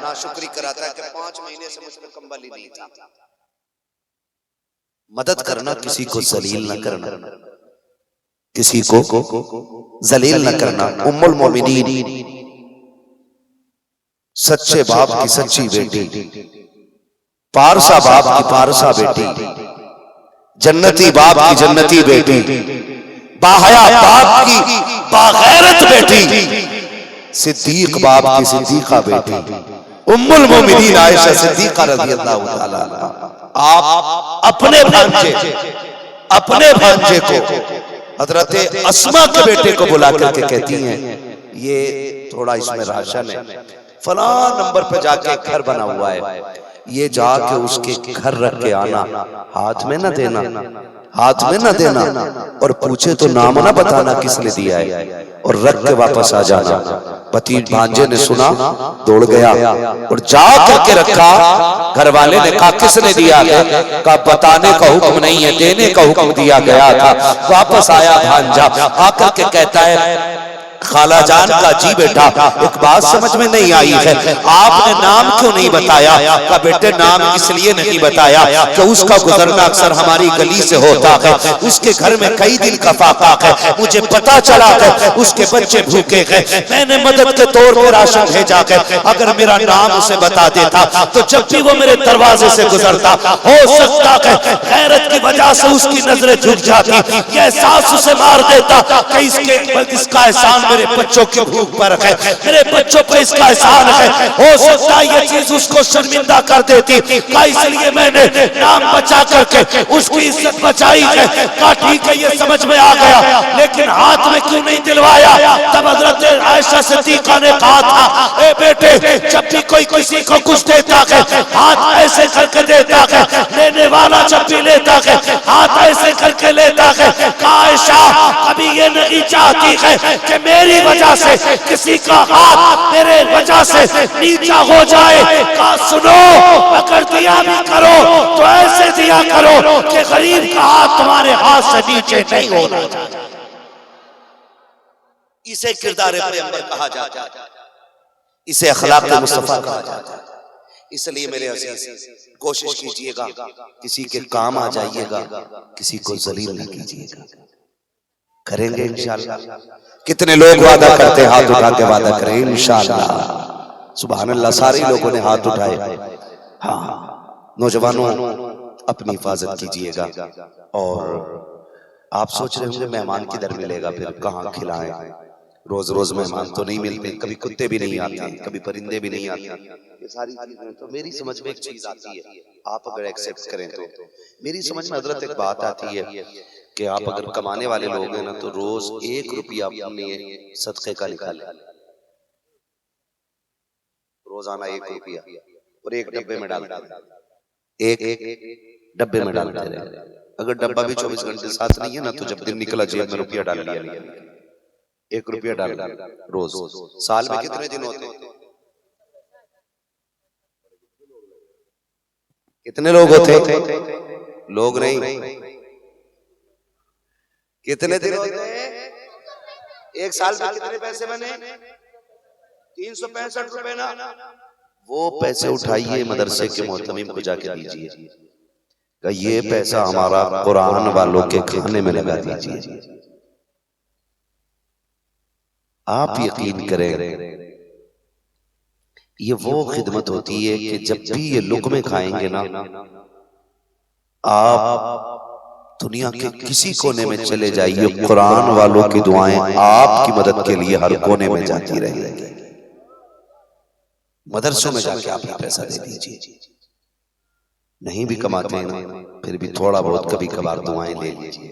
A: नाशुक्री कराता है कि 5 महीने से मुझ पे कंबल ही नहीं था। मदद करना, किसी को जलील न करना, किसी को जलील न करना। उम्मुल मोमिनीन, सच्चे बाप की सच्ची बेटी, पारसा बाप की पारसा बेटी, जन्नती बाप की जन्नती बेटी, बाहया बाप की बागैरत बेटी, सिद्दीक बाप की सिद्दीका बेटी, उम्मुल मोमिनीन आयशा सिद्दीका रज़ियल्लाहु ताला अन्हा। आप अपने भांजे को हजरत अस्मा के बेटे को बुला करके कहती हैं, ये थोड़ा इसमें राशन है, फला नंबर पे जाके घर बना हुआ है, ये जाके उसके घर रख के आना, हाथ में न देना, हाथ में न देना, और पूछे तो नाम ना बताना किसने दिया है, और रख के वापस आ जाना। पति भांजे ने सुना, दौड़ गया और जा करके रखा। घर वाले ने कहा किसने दिया है? कहा बताने का हुक्म नहीं है, देने का हुक्म दिया गया था। वापस आया भांजा, आकर के कहता है खाला जान का, जी बेटा एक बात समझ में नहीं आई है, आपने नाम क्यों नहीं बताया? का बेटे नाम इसलिए नहीं बताया कि उसका गुजरना अक्सर हमारी गली से होता है, उसके घर में कई दिन का फाका है, मुझे पता चला है उसके बच्चे भूखे हैं, मैंने मदद के तौर पर राशन भेजा है। अगर मेरा नाम उसे बता देता तो जब भी वो मेरे दरवाजे से गुजरता, हो सकता है गैरत की वजह से उसकी नजरें झुक जाती, ये एहसास उसे मार देता कि इसका एहसान मेरे बच्चों की भूख पर है, मेरे बच्चों पर इसका एहसान है। हो सकता है ये चीज उसको शर्मिंदा कर देती, इसलिए मैंने नाम बचा करके उसकी इज्जत बचाई है। कहा ठीक है, ये समझ में आ गया, लेकिन हाथ में क्यों नहीं दिलवाया? तब हजरत आयशा सिद्दीका ने कहा था, ए बेटे जब भी कोई किसी को कुछ देता है हाथ ऐसे करके देता है, लेने वाला जब भी लेता है हाथ ऐसे करके लेता है। आयशा कभी ये नहीं चाहती है कि मेरी वजह से किसी का हाथ मेरे वजह से नीचा हो जाए। कहा सुनो, अगर दिया भी करो तो ऐसे दिया करो कि गरीब का हाथ तुम्हारे हाथ से नीचे नहीं होना चाहिए। इसे किरदार पैगंबर कहा जाता है, इसे अखलाक मुस्तफा कहा जाता है। इसलिए मेरे अजीज कोशिश कीजिएगा किसी के काम आ जाइएगा, किसी को जलील नहीं कीजिएगा। करेंगे इंशाअल्लाह। कितने लोग वादा करते हैं, हाथ उठा के वादा करें इंशाअल्लाह। सुभान अल्लाह, सारे लोगों ने हाथ उठाए। हाँ, नौजवानों अपनी हिफाजत कीजिएगा। और आप सोच रहे होंगे मेहमान किधर मिलेगा, फिर कहाँ खिलाएं? रोज रोज मेहमान तो नहीं मिलते, कभी कुत्ते भी नहीं आते, कभी परिंदे भी नहीं आते। ये सारी चीजें तो मेरी समझ में एक चीज आती है, आप अगर एक्सेप्ट करें तो मेरी समझ में हजरत एक बात आती है कि आप अगर कमाने वाले लोग हैं ना, तो रोज 1 रुपया अपने सदके का निकालें, रोजाना 1 रुपया, और एक डब्बे में डालते हैं, एक डब्बे में डालते रहे। अगर डब्बा भी 24 घंटे साथ नहीं है ना, तो जब दिन निकला जेब में रुपया डाल लिया, 1 रुपया डाल रोज। साल में कितने दिन होते हैं? कितने लोग होते? लोग नहीं, कितने दिन होते? एक साल में कितने पैसे बने? 365 रुपए ना। वो पैसे उठाइए मदरसे के मोहतमिम को जाके दीजिए, ये पैसा हमारा कुरान वालों के खाने में लगा दीजिए। आप यकीन करें, ये वो खिदमत होती है कि जब भी ये लुक़मे खाएंगे ना, आप दुनिया के किसी कोने में चले जाइए, कुरान वालों की दुआएं आपकी मदद के लिए हर कोने में जाती रहेंगी। मदरसों में जाके आप पैसा दे दीजिए। नहीं भी कमाते हैं ना, फिर भी थोड़ा बहुत कभी कभार दुआएं ले लीजिए।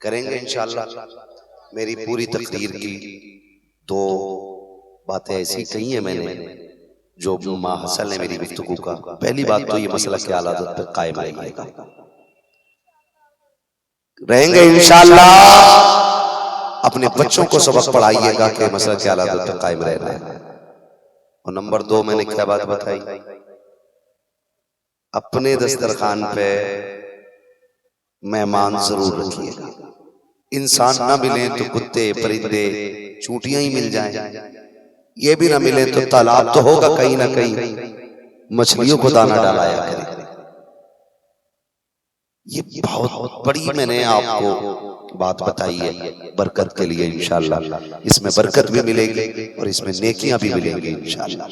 A: करेंगे इंशाअल्लाह। मेरी पूरी तकरीर की 2 बातें ऐसी कही है मैंने जो माहसल है मेरी गुफ्तगू का। पहली बात तो ये मसला के आला हज़रत पे कायम रहेंगे इंशाअल्लाह। अपने बच्चों को सबक पढ़ाइएगा कि मसला के आला हज़रत पे कायम रहना है। और नंबर 2 मैंने क्या बात बताई, अपने दस्तरखान पे मेहमान जरूर रखिएगा। इंसान ना मिले तो कुत्ते, परिंदे, चूंटियां ही मिल जाएं। ये भी ना मिले तो तालाब तो होगा कहीं ना कहीं, मछलियों को दाना डालाया करें। ये बहुत बड़ी मैंने आपको बात बताई है बरकत के लिए इंशाअल्लाह। इसमें बरकत भी मिलेगी और इसमें नेकियां भी मिलेंगी इंशाअल्लाह।